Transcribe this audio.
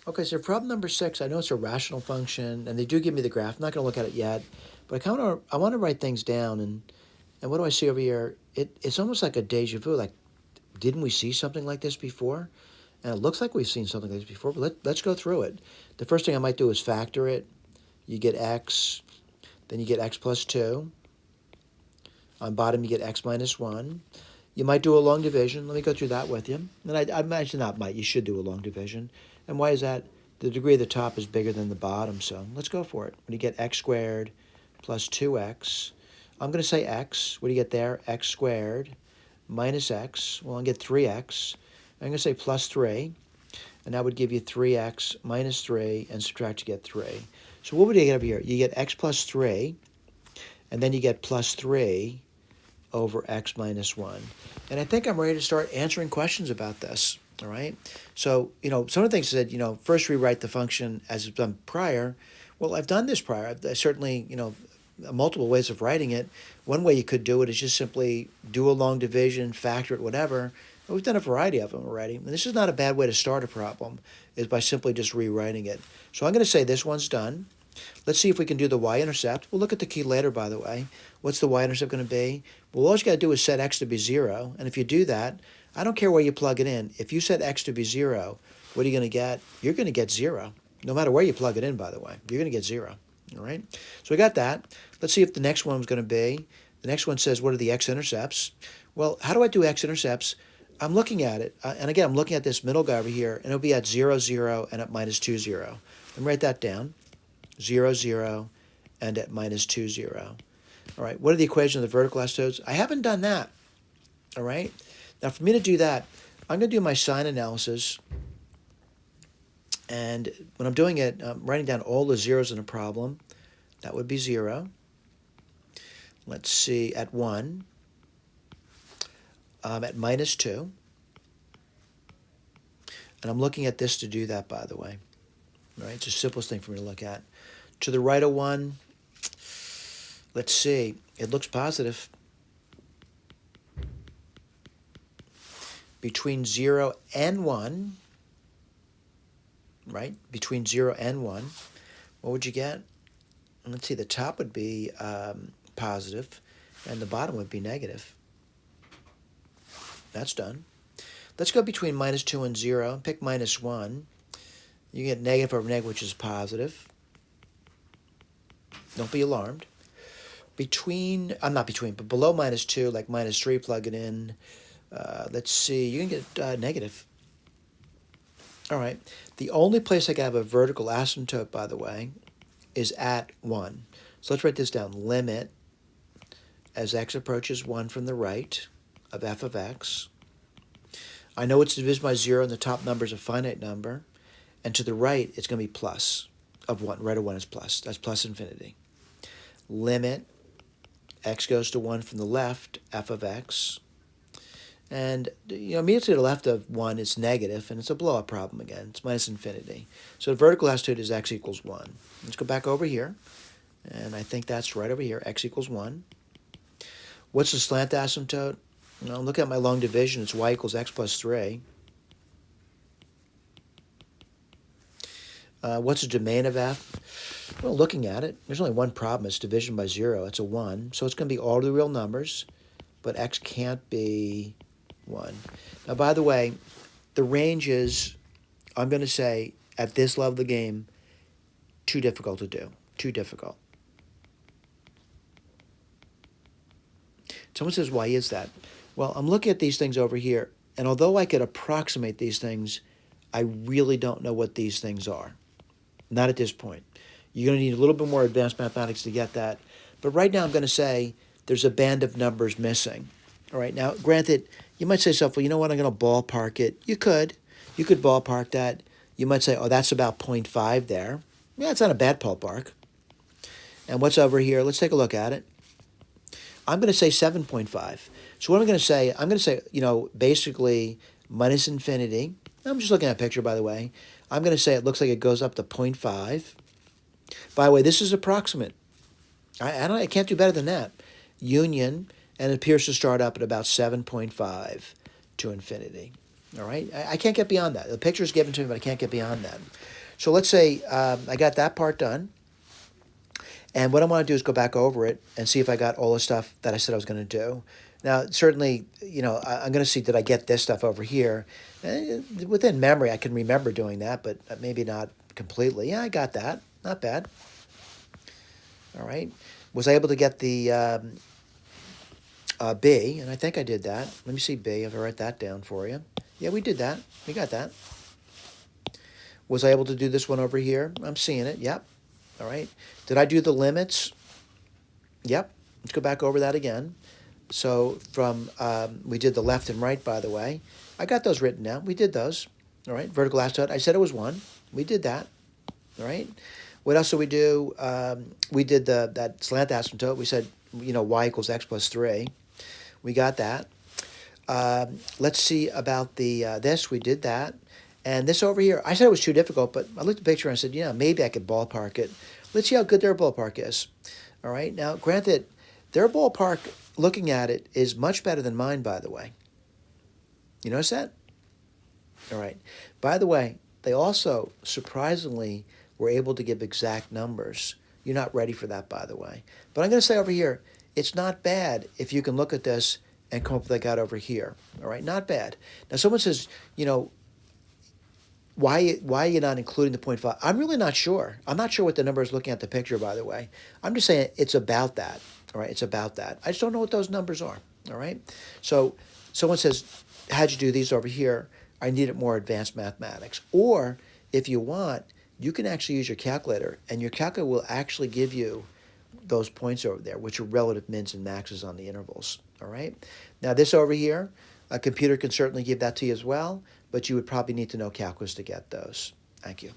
Okay, so problem number 6, I know it's a rational function, and they do give me the graph. I'm not going to look at it yet, but I want to write things down, and what do I see over here? It's almost like a deja vu. Like, didn't we see something like this before? And it looks like we've seen something like this before, but let's go through it. The first thing I might do is factor it. You get x, then you get x plus 2. On bottom, you get x minus 1. You might do a long division. Let me go through that with you. And I imagine not might. You should do a long division. And why is that? The degree of the top is bigger than the bottom, so let's go for it. When you get x squared plus 2x, I'm going to say x. What do you get there? X squared minus x. Well, I'll get 3x. I'm going to say plus 3. And that would give you 3x minus 3, and subtract to get 3. So what would you get over here? You get x plus 3, and then you get plus 3 over x minus 1. And I think I'm ready to start answering questions about this, all right? So, some of the things said, first rewrite the function as it's done prior. Well, I've done this prior. I've certainly, multiple ways of writing it. One way you could do it is just simply do a long division, factor it, whatever. We've done a variety of them already. And this is not a bad way to start a problem, is by simply just rewriting it. So I'm going to say this one's done. Let's see if we can do the y-intercept. We'll look at the key later, by the way. What's the y-intercept going to be? Well, all you got to do is set x to be 0. And if you do that, I don't care where you plug it in. If you set x to be 0, what are you going to get? You're going to get 0. No matter where you plug it in, by the way. You're going to get 0. All right? So we got that. Let's see if the next one was going to be. The next one says, what are the x-intercepts? Well, how do I do x-intercepts? I'm looking at it. And again, I'm looking at this middle guy over here. And it'll be at 0, 0, and at minus 2, 0. Let me write that down. 0, 0, and at minus 2, 0. All right, what are the equations of the vertical asymptotes? I haven't done that. All right? Now, for me to do that, I'm going to do my sign analysis. And when I'm doing it, I'm writing down all the zeros in a problem. That would be 0. Let's see, at 1. At minus 2. And I'm looking at this to do that, by the way. All right, it's the simplest thing for me to look at. To the right of 1, let's see, it looks positive. Between 0 and 1, right? Between 0 and 1, what would you get? Let's see, the top would be positive, and the bottom would be negative. That's done. Let's go between minus 2 and 0. Pick minus 1. You get negative over negative, which is positive. Don't be alarmed. But below minus 2, like minus 3, plug it in. Let's see, you can get negative. All right. The only place I can have a vertical asymptote, by the way, is at 1. So let's write this down. Limit as x approaches 1 from the right of f of x. I know it's divisible by 0, and the top number is a finite number. And to the right, it's going to be plus of 1. Right of 1 is plus. That's plus infinity. Limit x goes to 1 from the left, f of x. And immediately to the left of 1 is negative, and it's a blow-up problem again. It's minus infinity. So the vertical asymptote is x equals 1. Let's go back over here. And I think that's right over here, x equals 1. What's the slant asymptote? Look at my long division. It's y equals x plus 3. What's the domain of f? Well, looking at it, there's only one problem. It's division by 0. It's a 1. So it's going to be all the real numbers, but x can't be 1. Now, by the way, the range is, I'm going to say, at this level of the game, too difficult to do. Too difficult. Someone says, why is that? Well, I'm looking at these things over here, and although I could approximate these things, I really don't know what these things are. Not at this point. You're going to need a little bit more advanced mathematics to get that. But right now I'm going to say there's a band of numbers missing. All right, now, granted, you might say to yourself, well, you know what, I'm going to ballpark it. You could. You could ballpark that. You might say, oh, that's about 0.5 there. Yeah, it's not a bad ballpark. And what's over here? Let's take a look at it. I'm going to say 7.5. So what I'm going to say, basically minus infinity. I'm just looking at a picture, by the way. I'm going to say it looks like it goes up to 0.5. By the way, this is approximate. I can't do better than that. Union, and it appears to start up at about 7.5 to infinity. All right, I can't get beyond that. The picture's given to me, but I can't get beyond that. So let's say I got that part done. And what I want to do is go back over it and see if I got all the stuff that I said I was going to do. Now, certainly, I'm going to see, did I get this stuff over here? Within memory, I can remember doing that, but maybe not completely. Yeah, I got that. Not bad. All right. Was I able to get the B? And I think I did that. Let me see B, if I write that down for you. Yeah, we did that. We got that. Was I able to do this one over here? I'm seeing it. Yep. All right. Did I do the limits? Yep. Let's go back over that again. So we did the left and right, by the way. I got those written down. We did those. All right. Vertical asymptote. I said it was 1. We did that. All right. What else did we do? We did that slant asymptote. We said, y equals x plus 3. We got that. Let's see about this. We did that. And this over here, I said it was too difficult, but I looked at the picture and I said, maybe I could ballpark it. Let's see how good their ballpark is. All right. Now, granted, their ballpark, looking at it, is much better than mine, by the way. You notice that? All right. By the way, they also, surprisingly, were able to give exact numbers. You're not ready for that, by the way. But I'm going to say over here, it's not bad if you can look at this and come up with what I got over here. All right? Not bad. Now, someone says, why are you not including the 0.5? I'm really not sure. I'm not sure what the number is looking at the picture, by the way. I'm just saying it's about that. All right, it's about that. I just don't know what those numbers are. All right? So someone says, how'd you do these over here? I needed more advanced mathematics. Or if you want, you can actually use your calculator, and your calculator will actually give you those points over there, which are relative mins and maxes on the intervals. All right? Now this over here, a computer can certainly give that to you as well, but you would probably need to know calculus to get those. Thank you.